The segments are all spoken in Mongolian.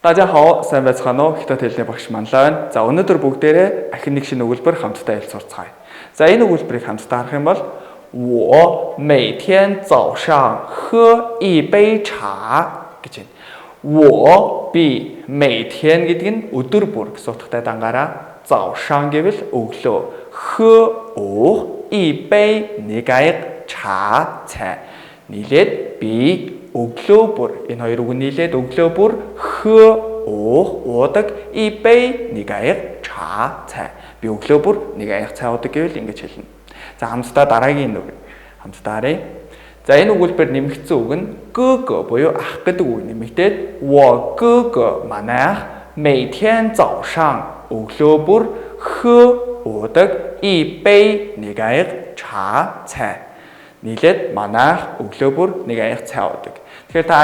大家好, сайн байцгаана уу? Хятад хэлний багш Манлаа байна. За өнөөдөр бүгдээрээ ахин нэг шинэ өгүүлбэр хамтдаа ярилццгаая. За энэ өгүүлбэрийг хамтдаа харах юм бол 我每天早上喝一杯茶 гэж байна. 我 би 每天гэдэг нь өдөр бүр гэсэн утгатай дангаараа 早上гэвэл өглөө, 喝 уух, 一杯нэг аяг茶цай. нийлээд би өглөө бүр энэ хоёр үг нийлээд өглөө бүр хөө уудаг и бэй нэг аяг чаа цай. Би өглөө бүр нэг аяг цай уудаг гэвэл ингэж хэлнэ. За хамтдаа дараагийн үг хамтдаа харъя. За энэ өгүүлбэр нэмэгдсэн үг нь гэг буюу ах гэдэг үг нэмэгдээд 我哥哥 манай ах 每天早上 өглөө бүр хөө уудаг и бэй нэг аяг чаа цай. нийлээд манайх өглөө бүр нэг аяг цай уудаг. Тэгэхээр та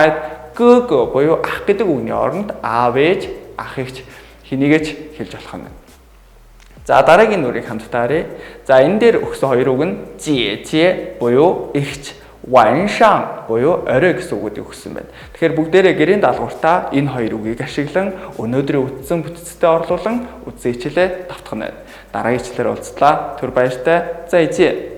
гэг буюу ах гэдэг үгний оронд аав ээж, ах эгч хэнийгэж хэлж болох юм. За дараагийн нүрийг хамтдаа харъя. За энэ дээр өгсөн хоёр үг нь жээ буюу эгч, ваншан буюу орой гэсэн үгүүдийг өгсөн байна. Тэгэхээр бүгдээрээ гэрийн даалгавартаа энэ хоёр үгийг ашиглан өнөөдрийн үтсэн бүтцтэй орлуулан үзээчлээ давтгах нь. Дараагийн ишлэлээр уулзлаа. Түр баяртай. За ижээ.